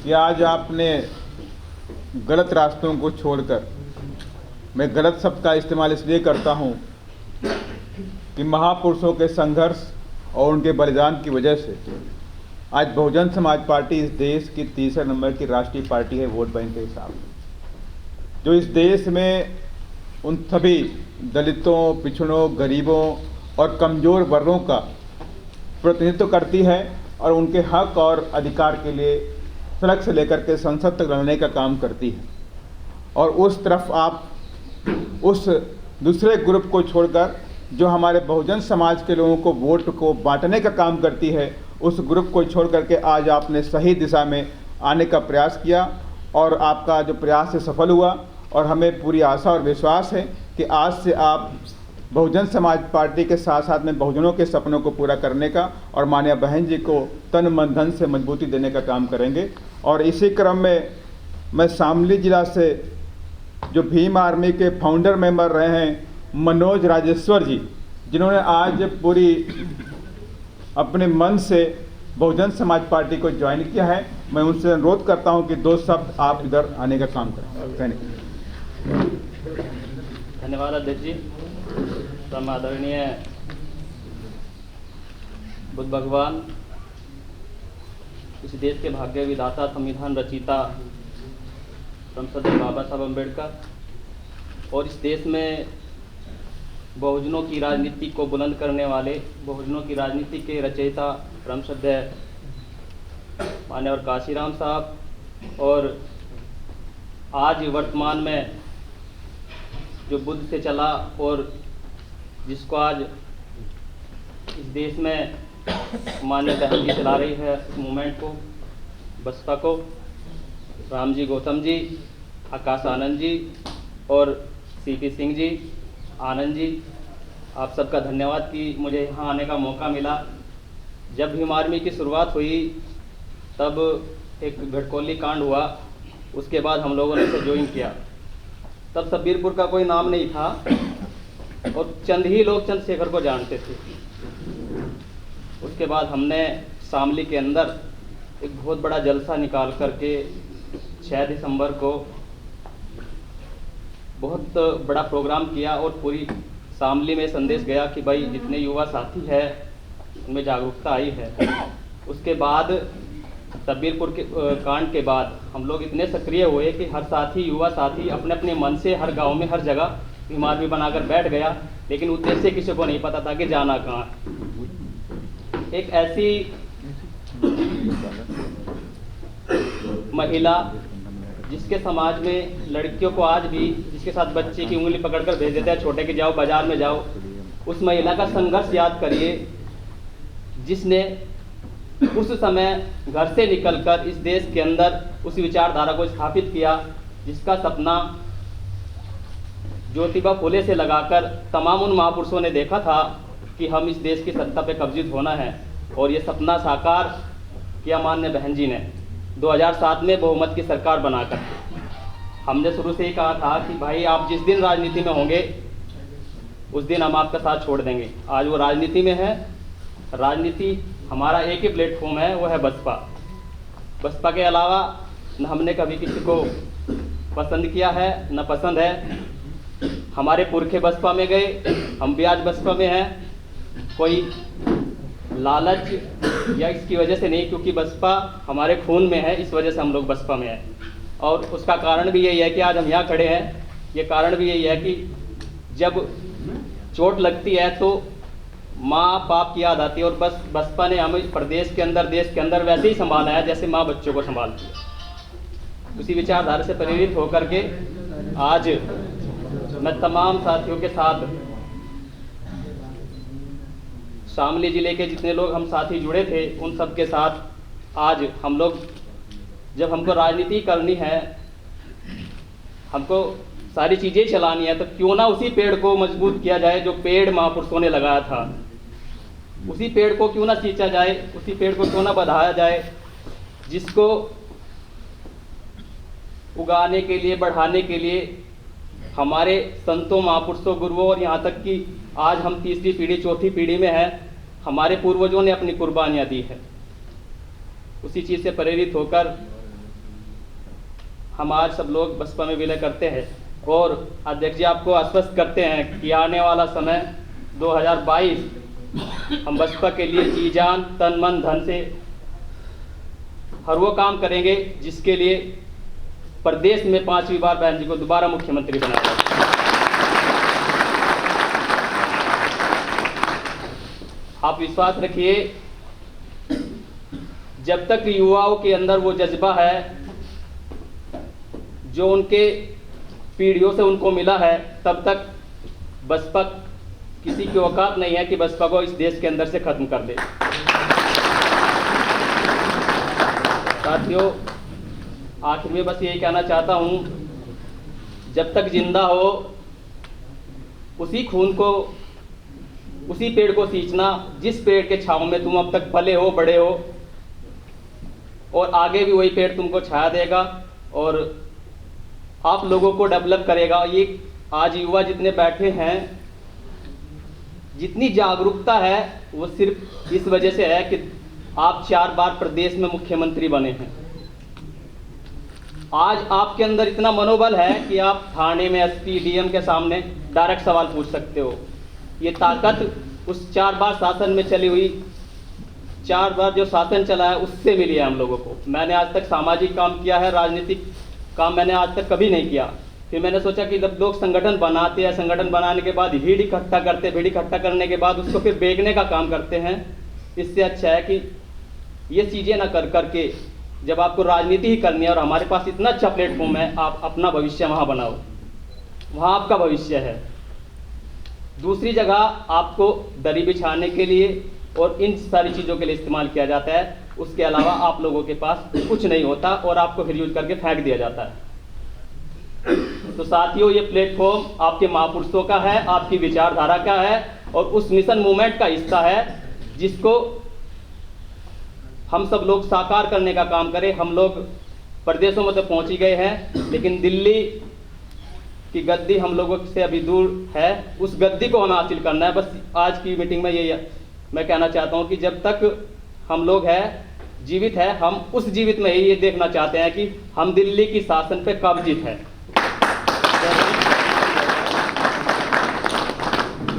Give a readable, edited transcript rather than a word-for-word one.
कि आज आपने गलत रास्तों को छोड़कर, मैं गलत शब्द का इस्तेमाल इसलिए करता हूँ कि महापुरुषों के संघर्ष और उनके बलिदान की वजह से आज बहुजन समाज पार्टी इस देश की तीसरे नंबर की राष्ट्रीय पार्टी है वोट बैंक के हिसाब से, जो इस देश में उन सभी दलितों, पिछड़ों, गरीबों और कमज़ोर वर्गों का प्रतिनिधित्व करती है और उनके हक और अधिकार के लिए सड़क से लेकर के संसद तक लड़ने का काम करती है। और उस तरफ आप उस दूसरे ग्रुप को छोड़कर जो हमारे बहुजन समाज के लोगों को वोट को बांटने का काम करती है, उस ग्रुप को छोड़ करके आज आपने सही दिशा में आने का प्रयास किया और आपका जो प्रयास है सफल हुआ। और हमें पूरी आशा और विश्वास है कि आज से आप बहुजन समाज पार्टी के साथ साथ में बहुजनों के सपनों को पूरा करने का और माननीय बहन जी को तन मन धन से मजबूती देने का काम करेंगे। और इसी क्रम में मैं शामली जिला से जो भीम आर्मी के फाउंडर मेंबर रहे हैं मनोज राजेश्वर जी, जिन्होंने आज पूरी अपने मन से बहुजन समाज पार्टी को ज्वाइन किया है, मैं उनसे अनुरोध करता हूं कि 2 शब्द आप इधर आने का काम करें। धन्यवाद अध्यक्ष जी। परम आदरणीय बुद्ध भगवान, इस देश के भाग्य विधाता, संविधान रचिता परम श्रद्धेय बाबा साहब अम्बेडकर और इस देश में बहुजनों की राजनीति को बुलंद करने वाले, बहुजनों की राजनीति के रचयिता परम श्रद्धेय मान्यवर काशीराम साहब, और आज वर्तमान में जो बुद्ध से चला और जिसको आज इस देश में माननीय बहन जी चला रही है, इस मूवमेंट को, बसपा को, राम जी गौतम जी, आकाश आनंद जी और सीपी सिंह जी, आनंद जी, आप सबका धन्यवाद कि मुझे यहाँ आने का मौका मिला। जब भीम आर्मी की शुरुआत हुई तब एक भटकोली कांड हुआ, उसके बाद हम लोगों ने इसे ज्वाइन किया। तब सब्बीरपुर का कोई नाम नहीं था और चंद ही लोग चंद्रशेखर को जानते थे। उसके बाद हमने शामली के अंदर एक बहुत बड़ा जलसा निकाल करके 6 दिसंबर को बहुत बड़ा प्रोग्राम किया और पूरी शामली में संदेश गया कि भाई जितने युवा साथी है उनमें जागरूकता आई है। उसके बाद सब्बीरपुर के कांड के बाद हम लोग इतने सक्रिय हुए कि हर साथी, युवा साथी अपने अपने मन से हर गांव में, हर जगह भीम आर्मी बनाकर बैठ गया, लेकिन उद्देश्य किसी को नहीं पता था कि जाना कहाँ। एक ऐसी महिला जिसके समाज में लड़कियों को आज भी, जिसके साथ बच्चे की उंगली पकड़कर भेज देते हैं छोटे कि जाओ बाजार में जाओ, उस महिला का संघर्ष याद करिए, जिसने उस समय घर से निकलकर इस देश के अंदर उस विचारधारा को स्थापित किया, जिसका सपना ज्योतिबा फुले से लगाकर तमाम उन महापुरुषों ने देखा था कि हम इस देश की सत्ता पे कब्जित होना है। और ये सपना साकार किया माननीय बहन जी ने 2007 में बहुमत की सरकार बनाकर। हमने शुरू से ही कहा था कि भाई आप जिस दिन राजनीति में होंगे उस दिन हम आपका साथ छोड़ देंगे। आज वो राजनीति में है। राजनीति हमारा एक ही प्लेटफॉर्म है, वो है बसपा। बसपा के अलावा न हमने कभी किसी को पसंद किया है न पसंद है। हमारे पुरखे बसपा में गए, हम भी आज बसपा में हैं। कोई लालच या इसकी वजह से नहीं, क्योंकि बसपा हमारे खून में है, इस वजह से हम लोग बसपा में हैं। और उसका कारण भी यही है कि आज हम यहाँ खड़े हैं। ये कारण भी यही है कि जब चोट लगती है तो माँ बाप की याद आती है, और बस बसपा ने हमें प्रदेश के अंदर, देश के अंदर वैसे ही संभाला है जैसे माँ बच्चों को संभालती है। उसी विचारधारा से प्रेरित होकर के आज मैं तमाम साथियों के साथ, शामली जिले के जितने लोग हम साथी जुड़े थे उन सब के साथ आज हम लोग, जब हमको राजनीति करनी है, हमको सारी चीज़ें चलानी है, तो क्यों ना उसी पेड़ को मजबूत किया जाए जो पेड़ महापुरुषों ने लगाया था। उसी पेड़ को क्यों ना सींचा जाए, उसी पेड़ को क्यों ना बढ़ाया जाए, जिसको उगाने के लिए, बढ़ाने के लिए हमारे संतों, महापुरुषों, गुरुओं और यहाँ तक कि आज हम तीसरी पीढ़ी, चौथी पीढ़ी में हैं, हमारे पूर्वजों ने अपनी कुर्बानियाँ दी है। उसी चीज़ से प्रेरित होकर हम आज सब लोग बसपा में विलय करते हैं और अध्यक्ष जी आपको आश्वस्त करते हैं कि आने वाला समय 2022 हम बसपा के लिए जी जान तन मन धन से हर वो काम करेंगे जिसके लिए प्रदेश में 5वीं बार बहन जी को दोबारा मुख्यमंत्री बनाया जाए। आप विश्वास रखिए, जब तक युवाओं के अंदर वो जज्बा है जो उनके पीढ़ियों से उनको मिला है, तब तक बसपा किसी की औकात नहीं है कि बसपा को इस देश के अंदर से खत्म कर दे। साथियों, आखिर में बस यही कहना चाहता हूं, जब तक जिंदा हो उसी खून को, उसी पेड़ को सींचना जिस पेड़ के छांव में तुम अब तक पले हो, बड़े हो, और आगे भी वही पेड़ तुमको छाया देगा और आप लोगों को डेवलप करेगा। ये आज युवा जितने बैठे हैं, जितनी जागरूकता है वो सिर्फ इस वजह से है कि आप 4 बार प्रदेश में मुख्यमंत्री बने हैं। आज आपके अंदर इतना मनोबल है कि आप थाने में एसपी डीएम के सामने डायरेक्ट सवाल पूछ सकते हो। ये ताकत उस 4 बार शासन में चली हुई, 4 बार जो शासन चला है उससे मिली है हम लोगों को। मैंने आज तक सामाजिक काम किया है, राजनीतिक काम मैंने आज तक कभी नहीं किया। फिर मैंने सोचा कि जब लोग संगठन बनाते हैं, संगठन बनाने के बाद भीड़ इकट्ठा करते, भीड़ इकट्ठा करने के बाद उसको फिर बेचने का काम करते हैं, इससे अच्छा है कि ये चीज़ें ना कर करके जब आपको राजनीति ही करनी है और हमारे पास इतना अच्छा प्लेटफॉर्म है, आप अपना भविष्य वहाँ बनाओ, वहाँ आपका भविष्य है। दूसरी जगह आपको दरी बिछाने के लिए और इन सारी चीज़ों के लिए इस्तेमाल किया जाता है, उसके अलावा आप लोगों के पास कुछ नहीं होता और आपको फिर यूज करके फेंक दिया जाता है। तो साथियों, ये प्लेटफॉर्म आपके महापुरुषों का है, आपकी विचारधारा का है और उस मिशन मूवमेंट का हिस्सा है जिसको हम सब लोग साकार करने का काम करें। हम लोग प्रदेशों में तो पहुंच ही गए हैं, लेकिन दिल्ली की गद्दी हम लोगों से अभी दूर है, उस गद्दी को हमें हासिल करना है। बस आज की मीटिंग में ये मैं कहना चाहता हूं कि जब तक हम लोग जीवित है, हम उस जीवित में ही ये देखना चाहते हैं कि हम दिल्ली की शासन पे कब जीत है।